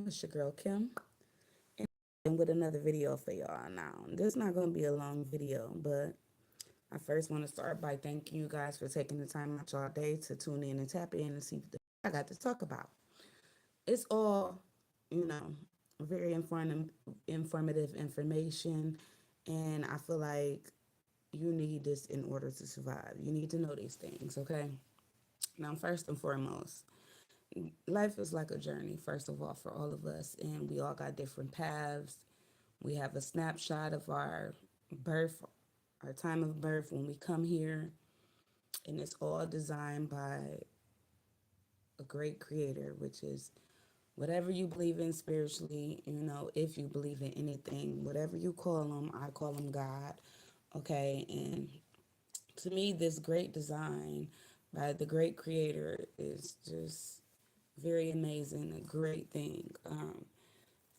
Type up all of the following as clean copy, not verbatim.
It's your girl Kim, and with another video for y'all. Now, this is not going to be a long video, but I first want to start by thanking you guys for taking the time out y'all day to tune in and tap in and see what I got to talk about. It's all, you know, very informative information, and I feel like you need this in order to survive. You need to know these things, okay? Now, first and foremost, life is like a journey, first of all, for all of us, and we all got different paths. We have a snapshot of our birth, our time of birth when we come here, and it's all designed by a great creator, which is whatever you believe in spiritually, if you believe in anything, whatever you call them, I call them God, okay? And to me, this great design by the great creator is just very amazing, a great thing,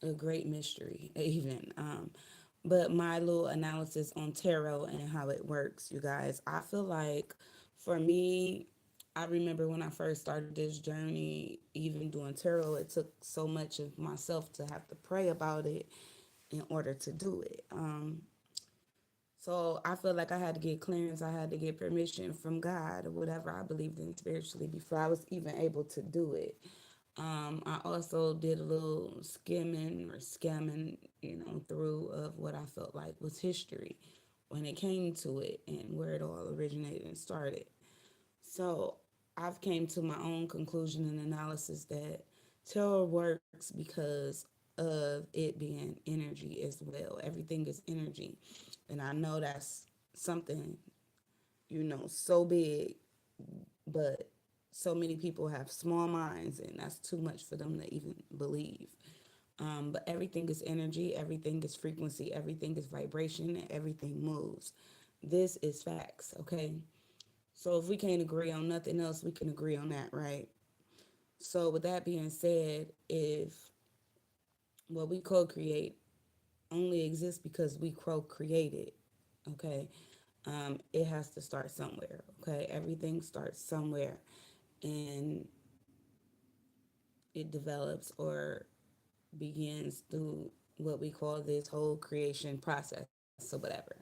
a great mystery, even. But my little analysis on tarot and how it works, you guys, I feel like for me, I remember when I first started this journey, even doing tarot, it took so much of myself to have to pray about it in order to do it. So I feel like I had to get clearance, I had to get permission from God or whatever I believed in spiritually before I was even able to do it. I also did a little skimming or scamming, through of what I felt like was history when it came to it and where it all originated and started. So I've came to my own conclusion and analysis that tarot works because of it being energy as well. Everything is energy. And I know that's something, so big, but so many people have small minds, and that's too much for them to even believe. But everything is energy, everything is frequency, everything is vibration, and everything moves. This is facts, okay? So if we can't agree on nothing else, we can agree on that, right? So with that being said, if what we co-create only exists because we co-created, okay, it has to start somewhere, okay? Everything starts somewhere, and it develops or begins through what we call this whole creation process or whatever.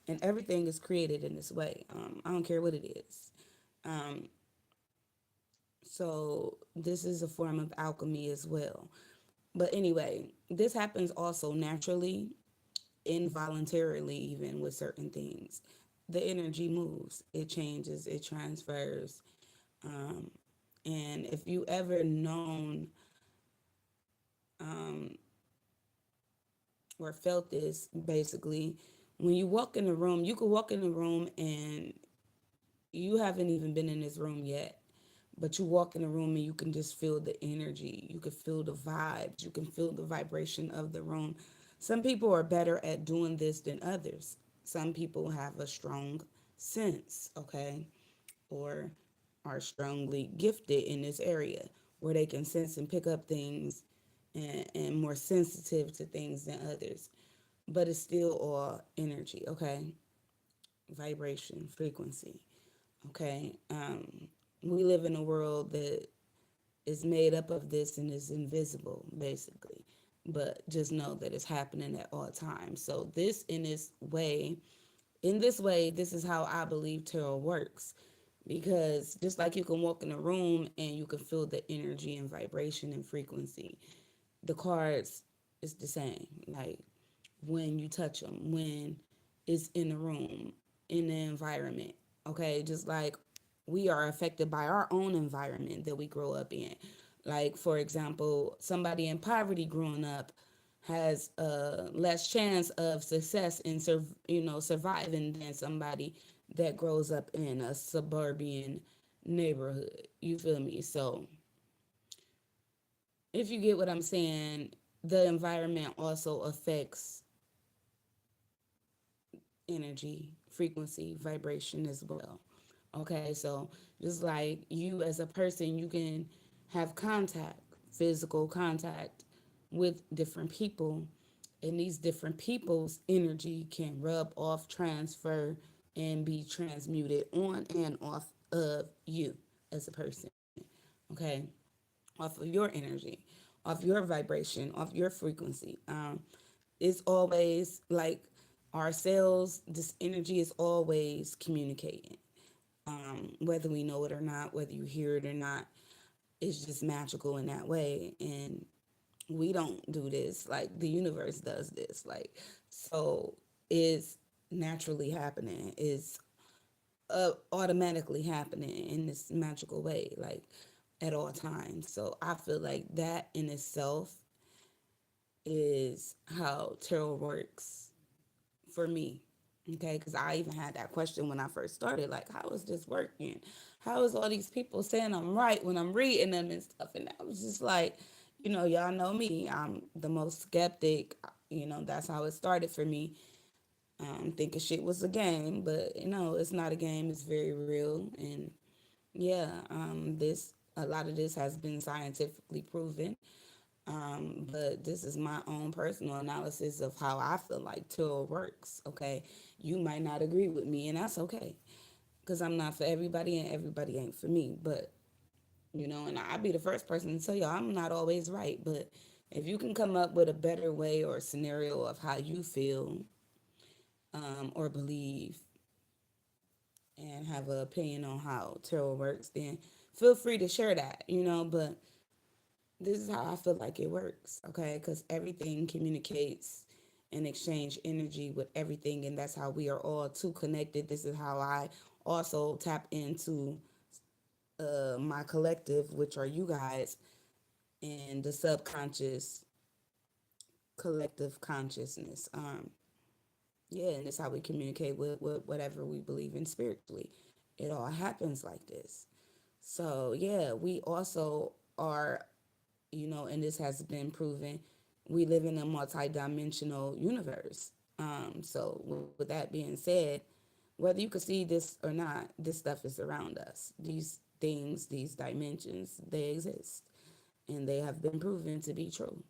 And everything is created in this way. I don't care what it is. Um, so this is a form of alchemy as well. But anyway, this happens also naturally, involuntarily, even with certain things. The energy moves, it changes, it transfers. Um, and if you ever known um, or felt this, basically, when you walk in the room, you could walk in the room and you haven't even been in this room yet, but you walk in the room and you can just feel the energy. You can feel the vibes. You can feel the vibration of the room. Some people are better at doing this than others. Some people have a strong sense, okay, or are strongly gifted in this area where they can sense and pick up things and more sensitive to things than others. But it's still all energy, okay? Vibration, frequency. Okay. We live in a world that is made up of this and is invisible, basically. But just know that it's happening at all times. So in this way, this is how I believe tarot works. Because just like you can walk in a room and you can feel the energy and vibration and frequency, the cards is the same. Like when you touch them, when it's in the room, in the environment. Okay, just like we are affected by our own environment that we grow up in. Like for example, somebody in poverty growing up has less chance of success in surviving than somebody that grows up in a suburban neighborhood. You feel me? So if you get what I'm saying, the environment also affects energy, frequency, vibration as well. Okay, so just like you as a person, you can have contact, physical contact with different people, and these different people's energy can rub off, transfer, and be transmuted on and off of you as a person. Okay, off of your energy. off your vibration, off your frequency. It's always like our cells, this energy is always communicating. Whether we know it or not, whether you hear it or not, it's just magical in that way. And we don't do this, like the universe does this. Like, so it's naturally happening, is automatically happening in this magical way, like at all times. So I feel like that in itself is how tarot works for me. Okay, because I even had that question when I first started, like, how is this working? How is all these people saying I'm right when I'm reading them and stuff? And I was just like, y'all know me. I'm the most skeptic. That's how it started for me. Thinking shit was a game, but it's not a game. It's very real, and yeah, this a lot of this has been scientifically proven. But this is my own personal analysis of how I feel like tarot works. Okay, you might not agree with me, and that's okay, because I'm not for everybody, and everybody ain't for me. But and I'll be the first person to tell you I'm not always right. But if you can come up with a better way or a scenario of how you feel or believe and have an opinion on how tarot works, then feel free to share that. But this is how I feel like it works, okay? Because everything communicates and exchange energy with everything, and that's how we are all too connected. This is how I also tap into my collective, which are you guys, and the subconscious collective consciousness. Yeah, and that's how we communicate with whatever we believe in spiritually. It all happens like this. So yeah, we also are, and this has been proven, we live in a multi-dimensional universe. So with that being said, whether you can see this or not, this stuff is around us. These things, these dimensions, they exist, and they have been proven to be true.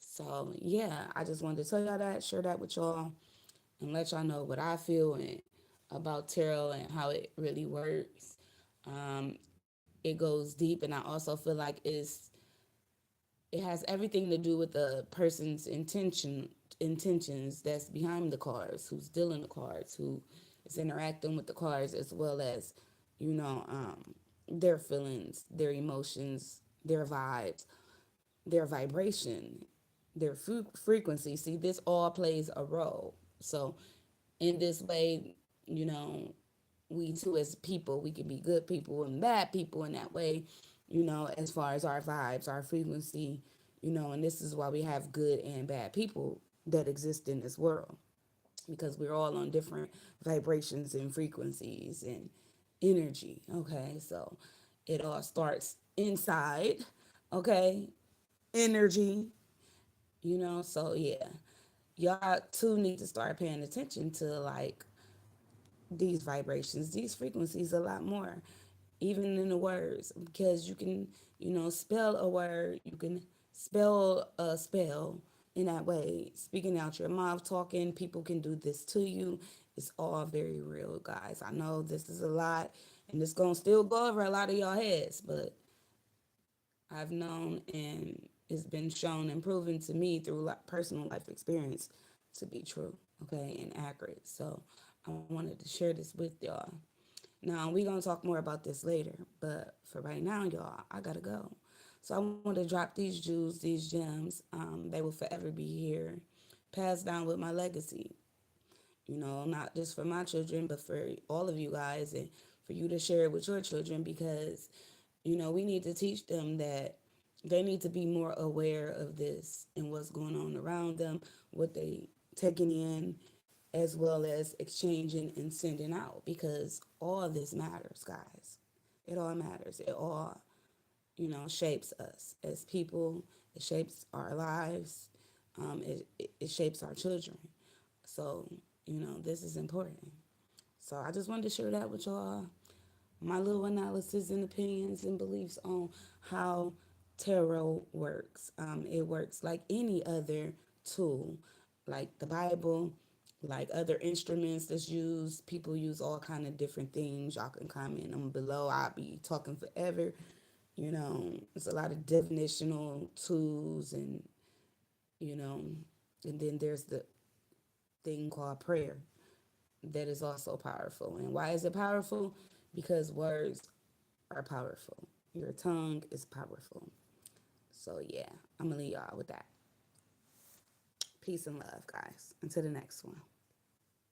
So yeah, I just wanted to tell y'all that, share that with y'all, and let y'all know what I feel and about tarot and how it really works. Um, it goes deep, and I also feel like it has everything to do with the person's intentions that's behind the cards, who's dealing the cards, who is interacting with the cards, as well as you know um, their feelings, their emotions, their vibes, their vibration, their frequency. See, this all plays a role. So in this way, you know, we too as people, we can be good people and bad people in that way, as far as our vibes, our frequency, and this is why we have good and bad people that exist in this world, because we're all on different vibrations and frequencies and energy. Okay, so it all starts inside. Okay, energy, so yeah, y'all too need to start paying attention to like these vibrations, these frequencies a lot more, even in the words, because you can, spell a word, you can spell a spell in that way. Speaking out your mouth, talking, people can do this to you. It's all very real, guys. I know this is a lot, and it's gonna still go over a lot of y'all heads, but I've known and it's been shown and proven to me through personal life experience to be true, okay, and accurate. So I wanted to share this with y'all. Now, we're going to talk more about this later, but for right now, y'all, I got to go. So I want to drop these jewels, these gems. They will forever be here, passed down with my legacy, not just for my children, but for all of you guys, and for you to share it with your children, because we need to teach them that they need to be more aware of this and what's going on around them, what they taking in, as well as exchanging and sending out, because all of this matters, guys. It all matters. It all, shapes us as people. It shapes our lives. It shapes our children. So, this is important. So I just wanted to share that with y'all. My little analysis and opinions and beliefs on how tarot works. It works like any other tool, like the Bible, like other instruments that's used. People use all kind of different things. Y'all can comment on below. I'll be talking forever. It's a lot of definitional tools, you know, and then there's the thing called prayer that is also powerful. And why is it powerful? Because words are powerful. Your tongue is powerful. So yeah, I'm gonna leave y'all with that. Peace and love, guys. Until the next one.